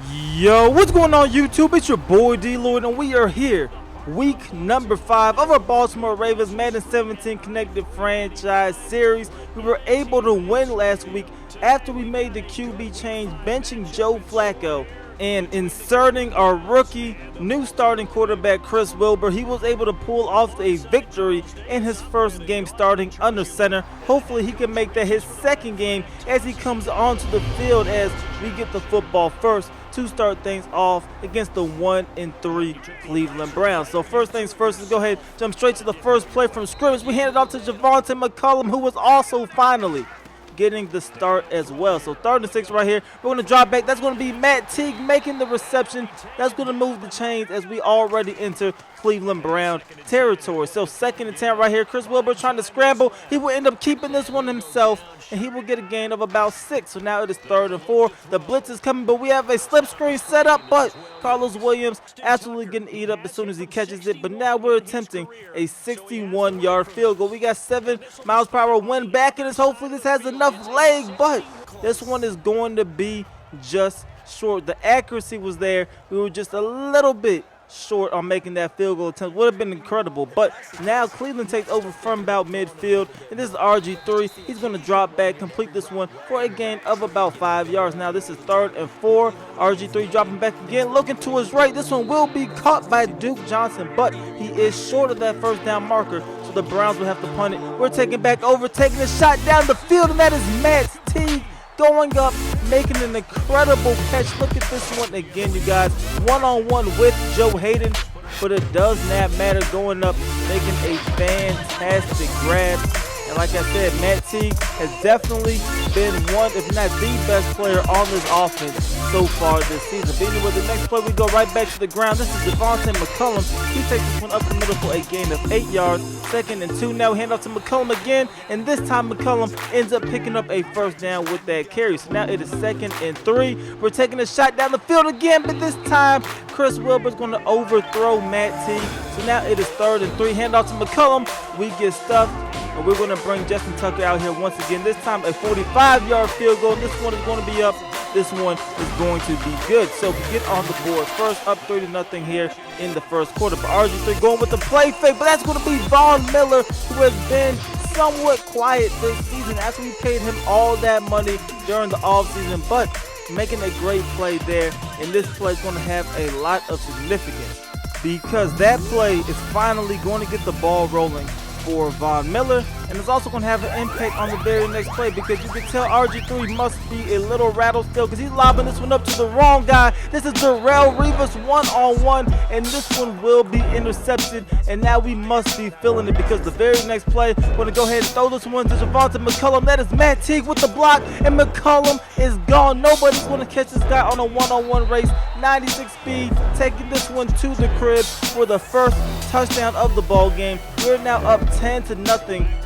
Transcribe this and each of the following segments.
Yo, what's going on YouTube? It's your boy DLloyd and we are here. Week number 5 of our Baltimore Ravens Madden 17 Connected Franchise Series. We were able to win last week after we made the QB change, benching Joe Flacco and inserting our rookie new starting quarterback Chris Wilbur. He was able to pull off a victory in his first game starting under center. Hopefully he can make that his second game as he comes onto the field as we get the football first to start things off against the 1-3 Cleveland Browns. So first things first, let's go ahead jump straight to the first play from scrimmage. We hand it off to Javonte McCollum, who was also finally getting the start as well. So 3rd and 6 right here. We're going to drop back. That's going to be Matt Teague making the reception. That's going to move the chains as we already enter Cleveland Brown territory. So 2nd and 10 right here. Chris Wilbur trying to scramble. He will end up keeping this one himself, and he will get a gain of about 6. So now it is 3rd and 4. The blitz is coming, but we have a slip screen set up, but Carlos Williams absolutely getting eat up as soon as he catches it. But now we're attempting a 61-yard field goal. We got 7 miles per hour wind back in us. Hopefully this has enough leg, but this one is going to be just short. The accuracy was there. We were just a little bit short on making that field goal attempt. Would have been incredible, but now Cleveland takes over from about midfield, and this is RG3. He's going to drop back, complete this one for a gain of about 5 yards. Now this is 3rd and 4. RG3 dropping back again, looking to his right. This one will be caught by Duke Johnson, but he is short of that first down marker, so the Browns will have to punt it. We're taking back over, taking a shot down the field, and that is Matt Teague going up, making an incredible catch. Look at this one again, you guys. One-on-one with Joe Hayden, but it does not matter. Going up, making a fantastic grab. And like I said, Matt Teague has definitely been one, if not the best player on this offense so far this season. Being with the next play, we go right back to the ground. This is Javonte McCollum. He takes this one up the middle for a gain of 8 yards. 2nd and 2 now. Hand off to McCollum again, and this time McCollum ends up picking up a first down with that carry. So now it is 2nd and 3. We're taking a shot down the field again, but this time Chris Wilbur is going to overthrow Matt Teague. So now it is 3rd and 3. Hand off to McCollum. We get stuffed, and we're going to bring Justin Tucker out here once again. This time a 45-yard field goal. This one is going to be up. This one is going to be good. So we get on the board first, up 3-0 here in the first quarter. But RG3 going with the play fake, but that's going to be Von Miller, who has been somewhat quiet this season after we paid him all that money during the offseason, but making a great play there. And this play is going to have a lot of significance because that play is finally going to get the ball rolling for Von Miller, and it's also going to have an impact on the very next play because you can tell RG3 must be a little rattled still because he's lobbing this one up to the wrong guy. This is Darrelle Revis one-on-one, and this one will be intercepted, and now we must be feeling it because the very next play, we're going to go ahead and throw this one to Javonte McCollum. That is Matt Teague with the block, and McCollum is gone. Nobody's going to catch this guy on a one-on-one race. 96 speed, taking this one to the crib for the first touchdown of the ball game. We're now up 10-0,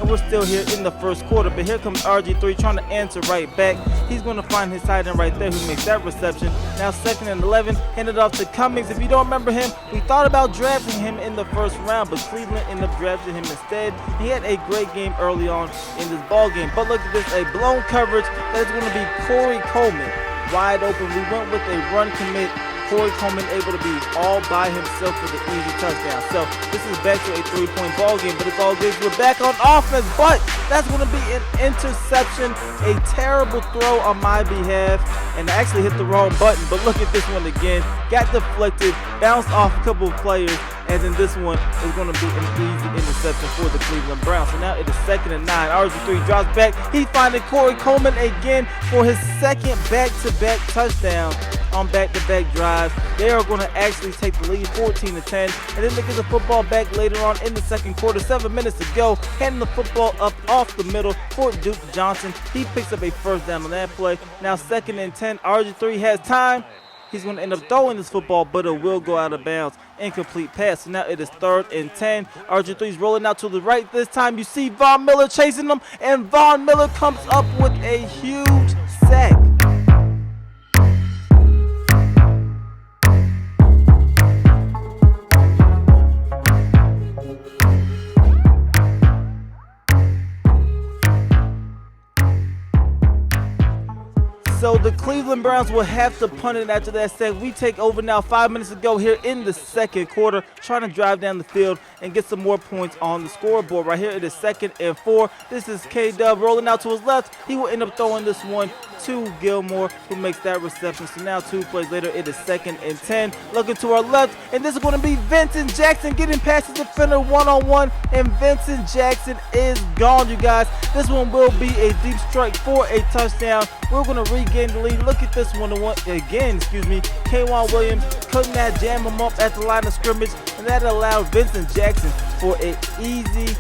and we're still here in the first quarter. But here comes RG3 trying to answer right back. He's going to find his tight end right there who makes that reception. Now 2nd and 11, handed off to Cummings. If you don't remember him, we thought about drafting him in the first round, but Cleveland ended up drafting him instead. He had a great game early on in this ball game. But look at this, a blown coverage. That is going to be Corey Coleman wide open. We went with a run commit. Corey Coleman able to be all by himself for the easy touchdown. So this is back to a 3-point ball game, but it's all good. We're back on offense, but that's going to be an interception, a terrible throw on my behalf, and I actually hit the wrong button. But look at this one again. Got deflected, bounced off a couple of players, and then this one is going to be an easy interception for the Cleveland Browns. So now it is 2nd and 9. RG3 drops back. He finding Corey Coleman again for his second back-to-back touchdown on back-to-back drives. They are going to actually take the lead 14-10, and then they get the football back later on in the second quarter. 7 minutes to go, handing the football up off the middle for Duke Johnson. He picks up a first down on that play. Now 2nd and 10. RG3 has time. He's going to end up throwing this football, but it will go out of bounds. Incomplete pass. So now it is 3rd and 10. RG3 is rolling out to the right. This time you see Von Miller chasing him, and Von Miller comes up with a huge sack. So the Cleveland Cleveland Browns will have to punt it after that sack. We take over now, 5 minutes to go here in the second quarter, trying to drive down the field and get some more points on the scoreboard. Right here it is 2nd and 4. This is K-Dub rolling out to his left. He will end up throwing this one to Gilmore, who makes that reception. So now 2 plays later, it is 2nd and 10. Looking to our left, and this is going to be Vincent Jackson getting past the defender one-on-one, and Vincent Jackson is gone, you guys. This one will be a deep strike for a touchdown. We're going to regain the lead. Look at this one again, K'Wan Williams could not jam him up at the line of scrimmage, and that allowed Vincent Jackson for an easy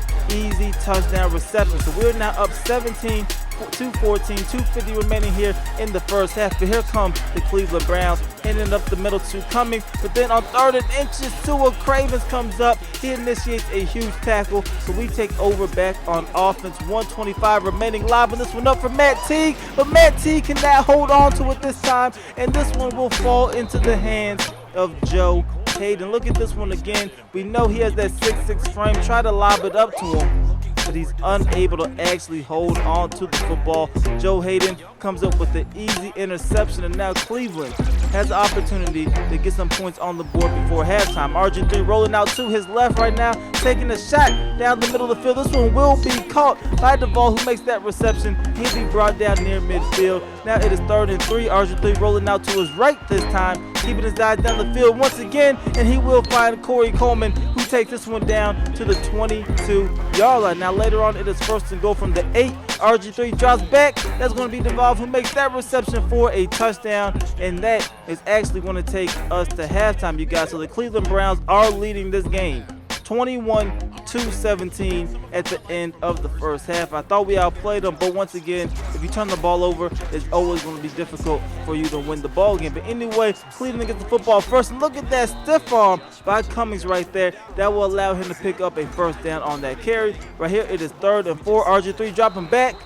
touchdown reception. So we're now up 17 to 14, 2:50 remaining here in the first half. But here comes the Cleveland Browns, ending up the middle, 2 coming. But then on 3rd and inches, Tua Cravens comes up. He initiates a huge tackle, so we take over back on offense. 1:25 remaining, live, and this one up for Matt Teague. But Matt Teague cannot hold on to it this time, and this one will fall into the hands of Joe Hayden. Look at this one again. We know he has that 6'6" frame. Try to lob it up to him, but he's unable to actually hold on to the football. Joe Hayden comes up with the easy interception, and now Cleveland has the opportunity to get some points on the board before halftime. RG3 rolling out to his left right now, taking a shot down the middle of the field. This one will be caught by Duvall, who makes that reception. He'll be brought down near midfield. Now it is 3rd and 3. RG3 rolling out to his right this time, keeping his eyes down the field once again, and he will find Corey Coleman, who takes this one down to the 22-yard line. Now later on, it is 1st and goal from the 8. RG3 drops back. That's going to be Duvall, who makes that reception for a touchdown, and that is actually going to take us to halftime, you guys. So the Cleveland Browns are leading this game 21-17 at the end of the first half. I thought we outplayed them, but once again, if you turn the ball over, it's always going to be difficult for you to win the ball game. But anyway, Cleveland gets the football first, and look at that stiff arm by Cummings right there. That will allow him to pick up a first down on that carry. Right here, it is 3rd and 4. RG3 dropping back.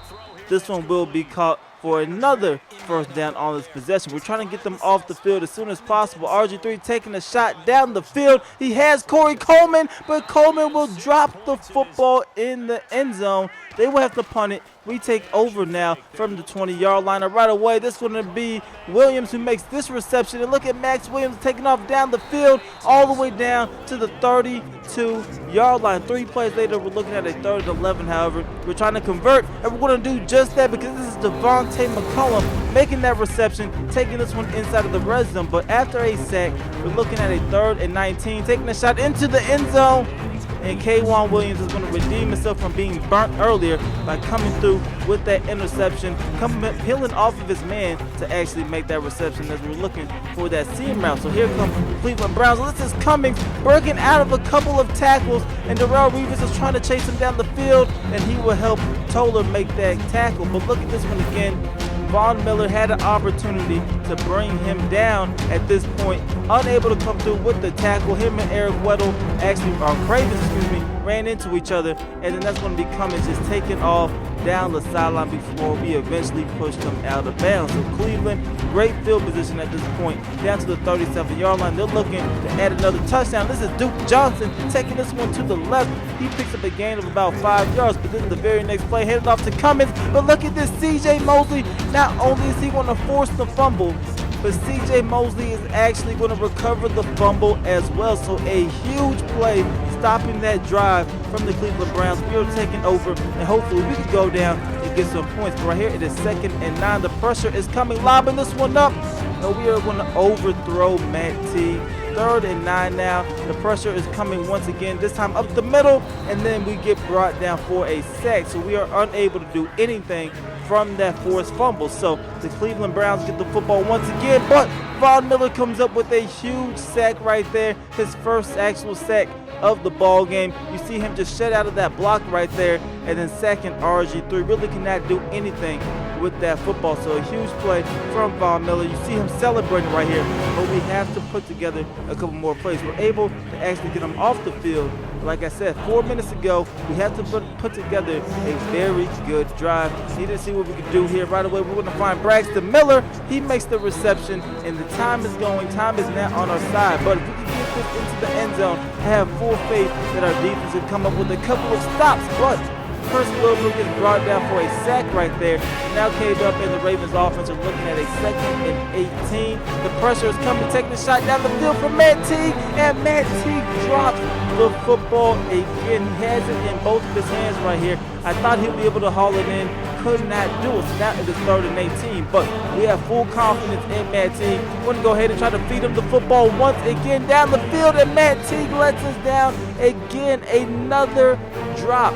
This one will be caught for another first down on this possession. We're trying to get them off the field as soon as possible. RG3 taking a shot down the field. He has Corey Coleman, but Coleman will drop the football in the end zone. They will have to punt it. We take over now from the 20-yard line. Right away, this is going to be Williams who makes this reception. And look at Max Williams taking off down the field all the way down to the 32-yard line. 3 plays later, we're looking at a 3rd and 11, however. We're trying to convert, and we're going to do just that because this is Devontae McCollum making that reception, taking this one inside of the red zone. But after a sack, we're looking at a 3rd and 19, taking a shot into the end zone. And K'Wan Williams is going to redeem himself from being burnt earlier by coming through with that interception, peeling off of his man to actually make that reception as we're looking for that seam route. So here comes Cleveland Browns. This is Cummings breaking out of a couple of tackles, and Darrell Reeves is trying to chase him down the field, and he will help Toller make that tackle. But look at this one again. Von Miller had an opportunity to bring him down at this point, unable to come through with the tackle. Him and Eric Weddle, Cravens, ran into each other, and then that's going to be Cummings just taking off down the sideline before we eventually pushed him out of bounds. So Cleveland, great field position at this point, down to the 37-yard line. They're looking to add another touchdown. This is Duke Johnson taking this one to the left. He picks up a gain of about 5 yards, but then the very next play, handed off to Cummings. But look at this, C.J. Mosley. Not only is he going to force the fumble, but C.J. Mosley is actually going to recover the fumble as well. So a huge play stopping that drive from the Cleveland Browns. We are taking over, and hopefully we can go down and get some points. But right here, it is 2nd and 9. The pressure is coming, lobbing this one up. And we are going to overthrow Matt Teague. 3rd and 9 now. The pressure is coming once again, this time up the middle, and then we get brought down for a sack. So we are unable to do anything from that forced fumble. So the Cleveland Browns get the football once again, but Von Miller comes up with a huge sack right there, his first actual sack of the ball game. You see him just shut out of that block right there, and then second RG3 really cannot do anything with that football. So a huge play from Von Miller. You see him celebrating right here, but we have to put together a couple more plays. We're able to actually get him off the field. Like I said, 4 minutes ago, we have to put together a very good drive. Need to see what we can do here. Right away, we're going to find Braxton Miller. He makes the reception, and the time is going. Time is now on our side. But if we can get this into the end zone, I have full faith that our defense will come up with a couple of stops. But Chris Wilbur gets brought down for a sack right there. Now caved up, and the Ravens offense are looking at a 2nd and 18. The pressure is coming, taking the shot down the field from Matt Teague, and Matt Teague drops the football again. He has it in both of his hands right here. I thought he'd be able to haul it in, could not do it. So now it is 3rd and 18, but we have full confidence in Matt Teague. We're going to go ahead and try to feed him the football once again down the field, and Matt Teague lets us down again. Another drop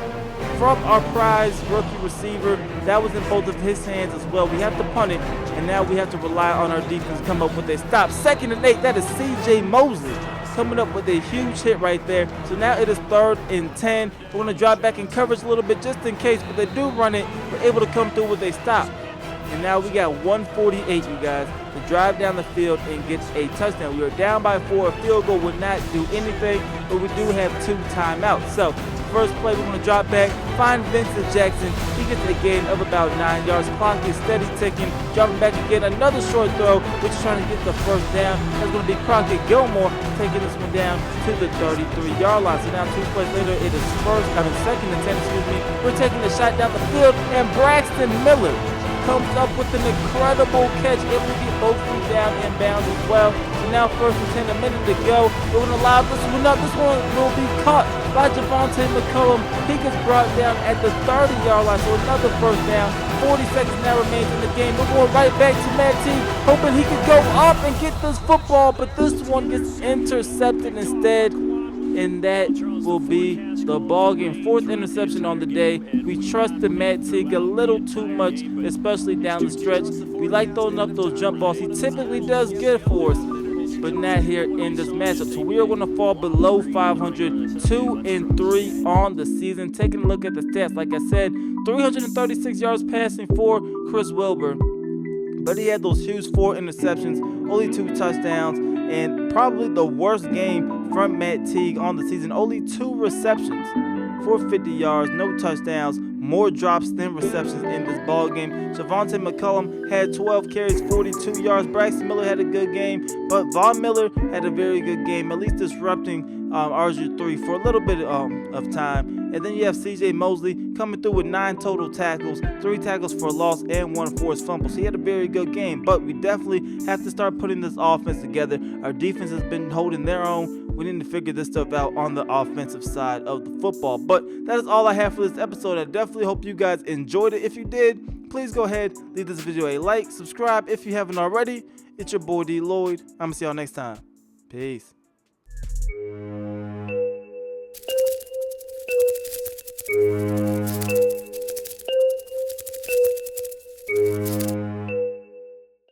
from our prize rookie receiver. That was in both of his hands as well. We have to punt it, and now we have to rely on our defense to come up with a stop. 2nd and 8, that is C.J. Mosley coming up with a huge hit right there. So now it is 3rd and 10. We're going to drop back in coverage a little bit just in case, but they do run it. We're able to come through with a stop. And now we got 148, you guys, to drive down the field and get a touchdown. We are down by 4. A field goal would not do anything, but we do have 2 timeouts. So first play, we're going to drop back, find Vincent Jackson. He gets a gain of about 9 yards. Clock is steady ticking. Dropping back again, another short throw, which is trying to get the first down. That's going to be Crockett Gilmore taking this one down to the 33-yard line. So now 2 plays later, it is 2nd and 10, excuse me. We're taking the shot down the field, and Braxton Miller comes up with an incredible catch, and we get both feet down and bounds as well. So now 1st and 10, a minute to go. We're going to allow this one up. This one will be caught by Javonte McCullum. He gets brought down at the 30-yard line, so another 1st down. 40 seconds now remains in the game. We're going right back to Matt Teague, hoping he could go up and get this football, but this one gets intercepted instead, and that will be the ball game. 4th interception on the day. We trusted Matt Teague a little too much, especially down the stretch. We like throwing up those jump balls. He typically does good for us, but not here in this matchup. So we are going to fall below 500, 2-3 on the season. Taking a look at the stats, like I said, 336 yards passing for Chris Wilbur, but he had those huge 4 interceptions, only 2 touchdowns, and probably the worst game from Matt Teague on the season. Only 2 receptions for 50 yards, no touchdowns, more drops than receptions in this ball game. Javonte McCullum had 12 carries, 42 yards. Braxton Miller had a good game, but Von Miller had a very good game, at least disrupting RG3 for a little bit of time. And then you have C.J. Mosley coming through with 9 total tackles, 3 tackles for a loss, and 1 forced fumble. So he had a very good game, but we definitely have to start putting this offense together. Our defense has been holding their own. We need to figure this stuff out on the offensive side of the football. But that is all I have for this episode. I definitely hope you guys enjoyed it. If you did, please go ahead, leave this video a like, subscribe if you haven't already. It's your boy D Lloyd. I'm gonna see y'all next time. Peace.